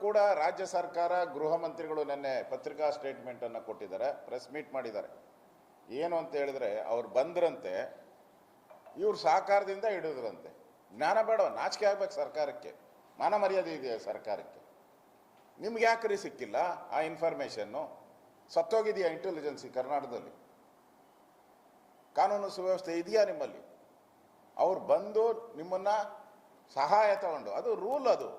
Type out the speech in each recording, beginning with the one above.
ಕೂಡ ರಾಜ್ಯ ಸರ್ಕಾರ ಗೃಹ ಮಂತ್ರಿಗಳು ನಿನ್ನೆ ಪತ್ರಿಕಾ ಸ್ಟೇಟ್ಮೆಂಟನ್ನು ಕೊಟ್ಟಿದ್ದಾರೆ, ಪ್ರೆಸ್ ಮೀಟ್ ಮಾಡಿದ್ದಾರೆ. ಏನು ಅಂತ ಹೇಳಿದ್ರೆ, ಅವ್ರು ಬಂದ್ರಂತೆ, ಇವ್ರು ಸಹಕಾರದಿಂದ ಹಿಡಿದ್ರಂತೆ. ಜ್ಞಾನ ಬೇಡ, ನಾಚಿಕೆ ಆಗ್ಬೇಕು ಸರ್ಕಾರಕ್ಕೆ, ಮಾನ ಮರ್ಯಾದೆ ಇದೆಯಾ ಸರ್ಕಾರಕ್ಕೆ? ನಿಮ್ಗೆ ಯಾಕ್ರಿ ಸಿಕ್ಕಿಲ್ಲ ಆ ಇನ್ಫಾರ್ಮೇಷನ್ನು? ಸತ್ತೋಗಿದೆಯಾ ಇಂಟೆಲಿಜೆನ್ಸಿ ಕರ್ನಾಟಕದಲ್ಲಿ? ಕಾನೂನು ಸುವ್ಯವಸ್ಥೆ ಇದೆಯಾ ನಿಮ್ಮಲ್ಲಿ? ಅವ್ರು ಬಂದು ನಿಮ್ಮನ್ನ ಸಹಾಯ ತಗೊಂಡು, ಅದು ರೂಲ್, ಅದು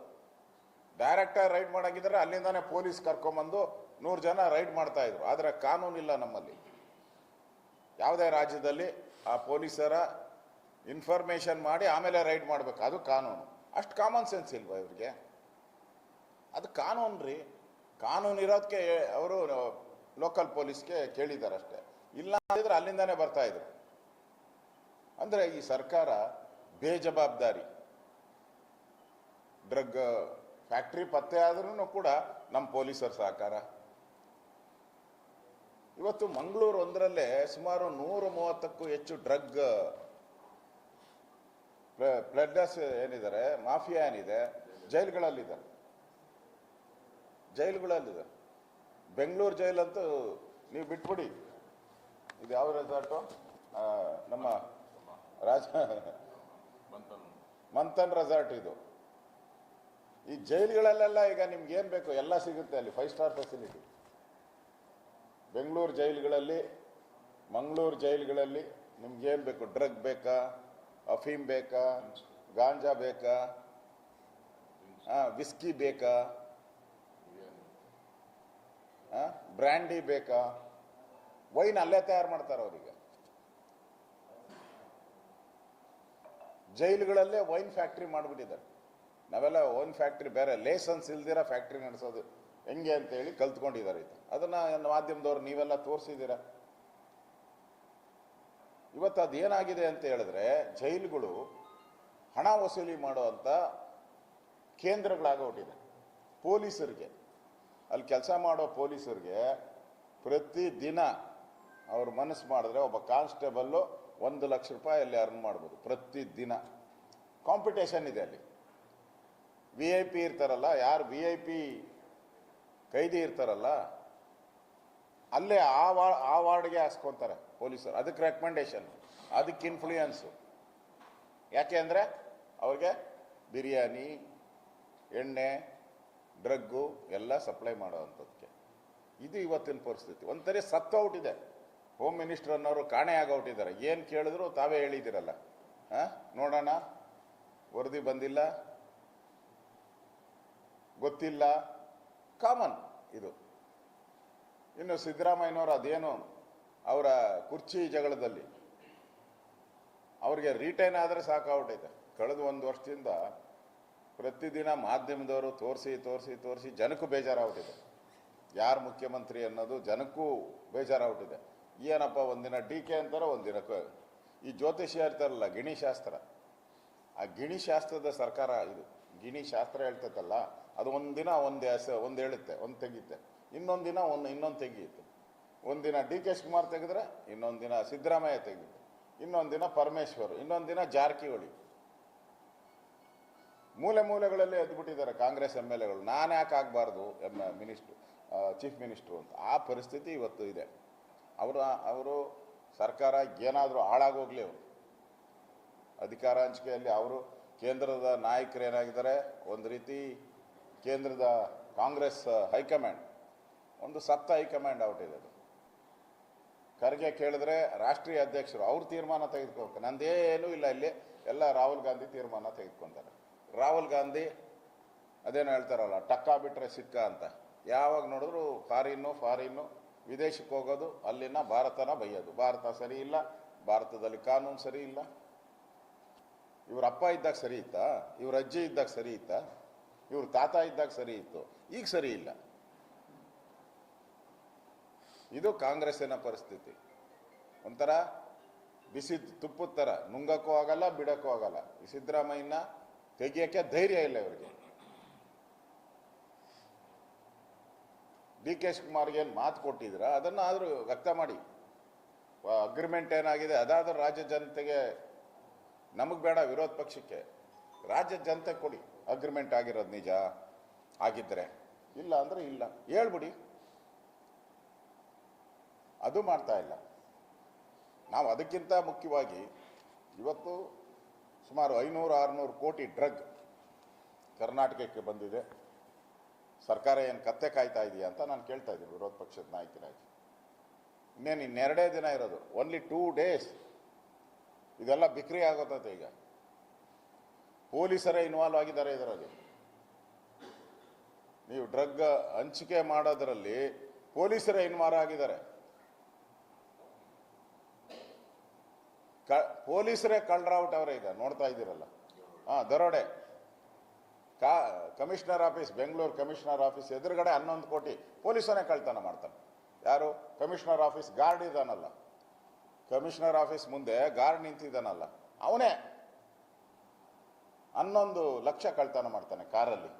ಡೈರೆಕ್ಟಾಗಿ ರೈಡ್ ಮಾಡಾಗಿದ್ರೆ ಅಲ್ಲಿಂದಾನೆ ಪೊಲೀಸ್ ಕರ್ಕೊಂಬಂದು 100 ಜನ ರೈಡ್ ಮಾಡ್ತಾ ಇದ್ರು. ಆದರೆ ಕಾನೂನಿಲ್ಲ ನಮ್ಮಲ್ಲಿ. ಯಾವುದೇ ರಾಜ್ಯದಲ್ಲಿ ಆ ಪೊಲೀಸರ ಇನ್ಫಾರ್ಮೇಷನ್ ಮಾಡಿ ಆಮೇಲೆ ರೈಡ್ ಮಾಡಬೇಕು, ಅದು ಕಾನೂನು. ಅಷ್ಟು ಕಾಮನ್ ಸೆನ್ಸ್ ಇಲ್ವಾ ಇವ್ರಿಗೆ? ಅದು ಕಾನೂನು ರೀ. ಕಾನೂನು ಇರೋದಕ್ಕೆ ಅವರು ಲೋಕಲ್ ಪೊಲೀಸ್ಗೆ ಕೇಳಿದ್ದಾರೆ ಅಷ್ಟೇ. ಇಲ್ಲ ಅಂದಿದ್ರೆ ಅಲ್ಲಿಂದಾನೆ ಬರ್ತಾ ಇದ್ರು. ಅಂದರೆ ಈ ಸರ್ಕಾರ ಬೇಜವಾಬ್ದಾರಿ. ಡ್ರಗ್ ಫ್ಯಾಕ್ಟ್ರಿ ಪತ್ತೆ ಆದ್ರೂ ಕೂಡ ನಮ್ಮ ಪೊಲೀಸರ ಸಹಕಾರ. ಇವತ್ತು ಮಂಗಳೂರು ಒಂದರಲ್ಲೇ ಸುಮಾರು 130ಕ್ಕೂ ಹೆಚ್ಚು ಡ್ರಗ್ ಪ್ಲೆಡ್ಡರ್ಸ್ ಏನಿದ್ದಾರೆ, ಮಾಫಿಯಾ ಏನಿದೆ, ಜೈಲುಗಳಲ್ಲಿದ್ದಾರೆ. ಬೆಂಗಳೂರು ಜೈಲಂತೂ ನೀವು ಬಿಟ್ಬಿಡಿ. ಇದು ಯಾವ ರೆಸಾರ್ಟು? ನಮ್ಮ ಮಂಥನ್ ರೆಸಾರ್ಟ್. ಇದು ಈ ಜೈಲುಗಳಲ್ಲೆಲ್ಲ ಈಗ ನಿಮ್ಗೆ ಏನು ಬೇಕು ಎಲ್ಲ ಸಿಗುತ್ತೆ ಅಲ್ಲಿ, 5 ಸ್ಟಾರ್ ಫೆಸಿಲಿಟಿ. ಬೆಂಗಳೂರು ಜೈಲುಗಳಲ್ಲಿ, ಮಂಗಳೂರು ಜೈಲುಗಳಲ್ಲಿ ನಿಮ್ಗೇನು ಬೇಕು? ಡ್ರಗ್ ಬೇಕಾ, ಅಫೀಮ್ ಬೇಕಾ, ಗಾಂಜಾ ಬೇಕಾ, ವಿಸ್ಕಿ ಬೇಕಾ, ಬ್ರ್ಯಾಂಡಿ ಬೇಕಾ? ವೈನ್ ಅಲ್ಲೇ ತಯಾರು ಮಾಡ್ತಾರೆ ಅವ್ರಿಗೆ. ಜೈಲುಗಳಲ್ಲೇ ವೈನ್ ಫ್ಯಾಕ್ಟ್ರಿ ಮಾಡಿಬಿಟ್ಟಿದ್ದಾರೆ. ನಾವೆಲ್ಲ ವೈನ್ ಫ್ಯಾಕ್ಟ್ರಿ ಬೇರೆ, ಲೈಸೆನ್ಸ್ ಇಲ್ದಿರ ಫ್ಯಾಕ್ಟ್ರಿ ನಡೆಸೋದು ಹೆಂಗೆ ಅಂತ ಹೇಳಿ ಕಲ್ತ್ಕೊಂಡಿದ್ದಾರೆ. ಇದು ಅದನ್ನು ಮಾಧ್ಯಮದವ್ರು ನೀವೆಲ್ಲ ತೋರಿಸಿದ್ದೀರ. ಇವತ್ತು ಅದೇನಾಗಿದೆ ಅಂತ ಹೇಳಿದ್ರೆ, ಜೈಲುಗಳು ಹಣ ವಸೂಲಿ ಮಾಡುವಂಥ ಕೇಂದ್ರಗಳಾಗೋಗ್ಬಿಟ್ಟಿದೆ. ಪೊಲೀಸರಿಗೆ, ಅಲ್ಲಿ ಕೆಲಸ ಮಾಡೋ ಪೊಲೀಸರಿಗೆ ಪ್ರತಿದಿನ ಅವ್ರ ಮನಸ್ಸು ಮಾಡಿದ್ರೆ ಒಬ್ಬ ಕಾನ್ಸ್ಟೇಬಲ್ಲು 1 ಲಕ್ಷ ರೂಪಾಯಿ ಅಲ್ಲಿ ಅರ್ನ್ ಮಾಡ್ಬೋದು ಪ್ರತಿದಿನ. ಕಾಂಪಿಟೇಷನ್ ಇದೆ ಅಲ್ಲಿ. VIP ಇರ್ತಾರಲ್ಲ, ಯಾರು VIP ಕೈದಿ ಇರ್ತಾರಲ್ಲ, ಅಲ್ಲೇ ಆ ವಾರ್ಡ್ಗೆ ಹಾಸ್ಕೊತಾರೆ ಪೊಲೀಸರು. ಅದಕ್ಕೆ ರೆಕಮೆಂಡೇಶನ್, ಅದಕ್ಕೆ ಇನ್ಫ್ಲೂಯೆನ್ಸು. ಯಾಕೆ ಅಂದರೆ ಅವ್ರಿಗೆ ಬಿರಿಯಾನಿ, ಎಣ್ಣೆ, ಡ್ರಗ್ಗು ಎಲ್ಲ ಸಪ್ಲೈ ಮಾಡೋವಂಥದ್ದಕ್ಕೆ. ಇದು ಇವತ್ತಿನ ಪರಿಸ್ಥಿತಿ. ಒಂಥರ ಸತ್ತೋಗ್ಬಿಟ್ಟಿದೆ. ಹೋಮ್ ಮಿನಿಸ್ಟರ್ ಅನ್ನೋರು ಕಾಣೆ ಆಗೋಗ್ಬಿಟ್ಟಿದ್ದಾರೆ. ಏನು ಕೇಳಿದ್ರು ತಾವೇ ಹೇಳಿದಿರಲ್ಲ, ನೋಡೋಣ, ವರದಿ ಬಂದಿಲ್ಲ, ಗೊತ್ತಿಲ್ಲ, ಕಾಮನ್ ಇದು. ಇನ್ನು ಸಿದ್ದರಾಮಯ್ಯನವರು ಅದೇನು ಅವರ ಕುರ್ಚಿ ಜಗಳದಲ್ಲಿ ಅವ್ರಿಗೆ ರಿಟೈನ್ ಆದರೆ ಸಾಕಾಗ್ಬಿಟ್ಟೈತೆ. ಕಳೆದ 1 ವರ್ಷದಿಂದ ಪ್ರತಿದಿನ ಮಾಧ್ಯಮದವರು ತೋರಿಸಿ ಜನಕ್ಕೂ ಬೇಜಾರಾಗ್ಬಿಟ್ಟಿದೆ. ಯಾರು ಮುಖ್ಯಮಂತ್ರಿ ಅನ್ನೋದು ಜನಕ್ಕೂ ಬೇಜಾರಾಗ್ಬಿಟ್ಟಿದೆ. ಏನಪ್ಪ, ಒಂದಿನ DK ಅಂತಾರೆ, ಒಂದಿನ ಈ ಜ್ಯೋತಿಷ್ಯ ಇರ್ತಾರಲ್ಲ, ಗಿಣಿಶಾಸ್ತ್ರ, ಆ ಗಿಣಿಶಾಸ್ತ್ರದ ಸರ್ಕಾರ ಇದು. ಗಿಣಿಶಾಸ್ತ್ರ ಹೇಳ್ತೈತಲ್ಲ, ಅದು ಒಂದಿನ ಒಂದು ಹೇಳುತ್ತೆ, ಒಂದು ತೆಗಿಯುತ್ತೆ, ಇನ್ನೊಂದು ದಿನ ಇನ್ನೊಂದು ತೆಗಿಯುತ್ತೆ. ಒಂದಿನ DK ಶಿವಕುಮಾರ್ ತೆಗೆದ್ರೆ ಇನ್ನೊಂದು ದಿನ ಸಿದ್ದರಾಮಯ್ಯ ತೆಗಿಯುತ್ತೆ, ಇನ್ನೊಂದು ದಿನ ಪರಮೇಶ್ವರ್, ಇನ್ನೊಂದು ದಿನ ಜಾರಕಿಹೊಳಿ. ಮೂಲೆಗಳಲ್ಲಿ ಎದ್ಬಿಟ್ಟಿದ್ದಾರೆ ಕಾಂಗ್ರೆಸ್ MLAಗಳು. ನಾನು ಯಾಕೆ ಆಗಬಾರ್ದು ಚೀಫ್ ಮಿನಿಸ್ಟ್ರು ಅಂತ. ಆ ಪರಿಸ್ಥಿತಿ ಇವತ್ತು ಇದೆ. ಅವರು ಸರ್ಕಾರ ಏನಾದರೂ ಹಾಳಾಗೋಗ್ಲಿ, ಅವರು ಅಧಿಕಾರ ಹಂಚಿಕೆಯಲ್ಲಿ ಅವರು ಕೇಂದ್ರದ ನಾಯಕರು ಏನಾಗಿದ್ದಾರೆ, ಒಂದು ರೀತಿ ಕೇಂದ್ರದ ಕಾಂಗ್ರೆಸ್ ಹೈಕಮಾಂಡ್ ಒಂದು ಸತ್ತ ಹೈಕಮಾಂಡ್ ಔಟಿದೆ. ಅದು ಖರ್ಗೆ ಕೇಳಿದ್ರೆ ರಾಷ್ಟ್ರೀಯ ಅಧ್ಯಕ್ಷರು ಅವ್ರು ತೀರ್ಮಾನ ತೆಗೆದುಕೋಬೇಕು. ನಂದೇನೂ ಇಲ್ಲ, ಇಲ್ಲಿ ಎಲ್ಲ ರಾಹುಲ್ ಗಾಂಧಿ ತೀರ್ಮಾನ ತೆಗೆದುಕೊಂತಾರೆ. ರಾಹುಲ್ ಗಾಂಧಿ ಅದೇನು ಹೇಳ್ತಾರಲ್ಲ, ಟಕ್ಕ ಬಿಟ್ಟರೆ ಸಿಕ್ಕ ಅಂತ. ಯಾವಾಗ ನೋಡಿದ್ರು ಫಾರಿನ್ನು ವಿದೇಶಕ್ಕೆ ಹೋಗೋದು, ಅಲ್ಲಿನ ಭಾರತನ ಬೈಯೋದು. ಭಾರತ ಸರಿ ಇಲ್ಲ, ಭಾರತದಲ್ಲಿ ಕಾನೂನು ಸರಿ ಇಲ್ಲ. ಇವ್ರ ಅಪ್ಪ ಇದ್ದಾಗ ಸರಿ ಇತ್ತಾ? ಇವ್ರ ಅಜ್ಜಿ ಇದ್ದಾಗ ಸರಿ ಇತ್ತಾ? ಇವ್ರ ತಾತ ಇದ್ದಾಗ ಸರಿ ಇತ್ತು, ಈಗ ಸರಿ ಇಲ್ಲ. ಇದು ಕಾಂಗ್ರೆಸ್ಸಿನ ಪರಿಸ್ಥಿತಿ. ಒಂಥರ ಬಿಸಿ ತುಪ್ಪದ ಥರ, ನುಂಗಕ್ಕೂ ಆಗಲ್ಲ, ಬಿಡಕ್ಕೂ ಆಗಲ್ಲ. ಈ ಸಿದ್ದರಾಮಯ್ಯನ ತೆಗಿಯೋಕ್ಕೆ ಧೈರ್ಯ ಇಲ್ಲ ಇವರಿಗೆ. DK ಶಿವಕುಮಾರ್ಗೆ ಏನು ಮಾತು ಕೊಟ್ಟಿದ್ರ, ಅದನ್ನು ಆದರೂ ವ್ಯಕ್ತ ಮಾಡಿ. ಅಗ್ರಿಮೆಂಟ್ ಏನಾಗಿದೆ ಅದಾದರೂ ರಾಜ್ಯ ಜನತೆಗೆ, ನಮಗೆ ಬೇಡ ವಿರೋಧ ಪಕ್ಷಕ್ಕೆ, ರಾಜ್ಯ ಜನತೆ ಕೊಡಿ. ಅಗ್ರಿಮೆಂಟ್ ಆಗಿರೋದು ನಿಜ, ಆಗಿದ್ದರೆ, ಇಲ್ಲ ಅಂದರೆ ಇಲ್ಲ ಹೇಳ್ಬಿಡಿ. ಅದು ಮಾಡ್ತಾ ಇಲ್ಲ. ನಾವು ಅದಕ್ಕಿಂತ ಮುಖ್ಯವಾಗಿ ಇವತ್ತು ಸುಮಾರು 500-600 ಕೋಟಿ ಡ್ರಗ್ ಕರ್ನಾಟಕಕ್ಕೆ ಬಂದಿದೆ. ಸರ್ಕಾರ ಏನು ಕತ್ತೆ ಕಾಯ್ತಾ ಇದೆಯಾ ಅಂತ ನಾನು ಕೇಳ್ತಾ ಇದ್ದೀನಿ ವಿರೋಧ ಪಕ್ಷದ ನಾಯಕರಾಗಿ. ಇನ್ನೆರಡೇ ದಿನ ಇರೋದು, ಓನ್ಲಿ 2 days, ಇದೆಲ್ಲ ಬಿಕ್ರಿ ಆಗೋತೈತೆ. ಈಗ ಪೊಲೀಸರೇ ಇನ್ವಾಲ್ವ್ ಆಗಿದ್ದಾರೆ ಇದರಲ್ಲಿ. ನೀವು ಡ್ರಗ್ ಹಂಚಿಕೆ ಮಾಡೋದ್ರಲ್ಲಿ ಪೊಲೀಸರೇ ಇನ್ವಾಲ್ವ್ ಆಗಿದ್ದಾರೆ. ಪೊಲೀಸರೇ ಕಳ್ಳರಾವುಟ್ ಅವರೇ. ಈಗ ನೋಡ್ತಾ ಇದ್ದೀರಲ್ಲ, ದರೋಡೆ. Commissioner office, Bengaluru commissioner office ಎದುರುಗಡೆ 11 ಕೋಟಿ ಪೊಲೀಸನೇ ಕಳ್ತನ ಮಾಡ್ತಾನೆ. ಯಾರು? ಕಮಿಷನರ್ ಆಫೀಸ್ ಗಾರ್ಡ್ ಇದ್ದಾನಲ್ಲ, ಕಮಿಷನರ್ ಆಫೀಸ್ ಮುಂದೆ ಗಾರ್ಡ್ ನಿಂತಿದ್ದಾನಲ್ಲ, ಅವನೇ 11 ಲಕ್ಷ ಕಳ್ತನ ಮಾಡ್ತಾನೆ ಕಾರಲ್ಲಿ.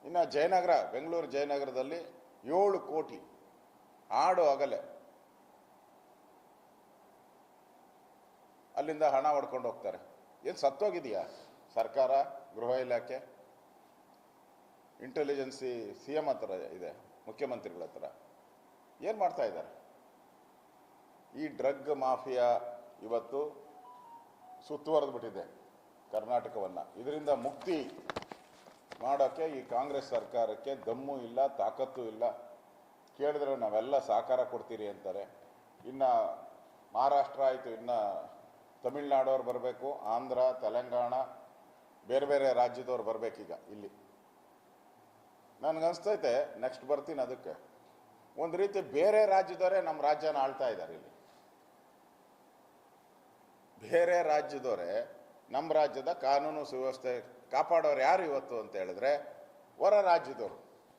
ಇನ್ನು ಜಯನಗರ, ಬೆಂಗಳೂರು ಜಯನಗರದಲ್ಲಿ 7 ಕೋಟಿ ಆಡು ಅಗಲೆ ಅಲ್ಲಿಂದ ಹಣ ಹೊಡ್ಕೊಂಡು ಹೋಗ್ತಾರೆ. ಏನು ಸತ್ತೋಗಿದೆಯಾ ಸರ್ಕಾರ, ಗೃಹ ಇಲಾಖೆ, ಇಂಟೆಲಿಜೆನ್ಸಿ CM ಹತ್ರ ಇದೆ, ಮುಖ್ಯಮಂತ್ರಿಗಳ ಹತ್ರ. ಏನು ಮಾಡ್ತಾ ಇದ್ದಾರೆ? ಈ ಡ್ರಗ್ ಮಾಫಿಯಾ ಇವತ್ತು ಸುತ್ತುವರೆದ್ಬಿಟ್ಟಿದೆ ಕರ್ನಾಟಕವನ್ನು. ಇದರಿಂದ ಮುಕ್ತಿ ಮಾಡೋಕ್ಕೆ ಈ ಕಾಂಗ್ರೆಸ್ ಸರ್ಕಾರಕ್ಕೆ ದಮ್ಮು ಇಲ್ಲ, ತಾಕತ್ತು ಇಲ್ಲ. ಕೇಳಿದ್ರೆ ನಾವೆಲ್ಲ ಸಹಕಾರ ಕೊಡ್ತೀರಿ ಅಂತಾರೆ. ಇನ್ನು ಮಹಾರಾಷ್ಟ್ರ ಆಯಿತು, ಇನ್ನು ತಮಿಳ್ನಾಡವ್ರು ಬರಬೇಕು, ಆಂಧ್ರ, ತೆಲಂಗಾಣ, ಬೇರೆ ಬೇರೆ ರಾಜ್ಯದವ್ರು ಬರಬೇಕೀಗ ಇಲ್ಲಿ. ನನಗನ್ಸ್ತೈತೆ ನೆಕ್ಸ್ಟ್ ಬರ್ತೀನಿ ಅದಕ್ಕೆ. ಒಂದು ರೀತಿ ಬೇರೆ ರಾಜ್ಯದವರೇ ನಮ್ಮ ರಾಜ್ಯನ ಆಳ್ತಾ ಇದ್ದಾರೆ ಇಲ್ಲಿ. ಬೇರೆ ರಾಜ್ಯದವರೇ ನಮ್ಮ ರಾಜ್ಯದ ಕಾನೂನು ಸುವ್ಯವಸ್ಥೆ ಕಾಪಾಡೋರು ಯಾರು ಇವತ್ತು ಅಂತ ಹೇಳಿದ್ರೆ ಹೊರ ರಾಜ್ಯದವರು.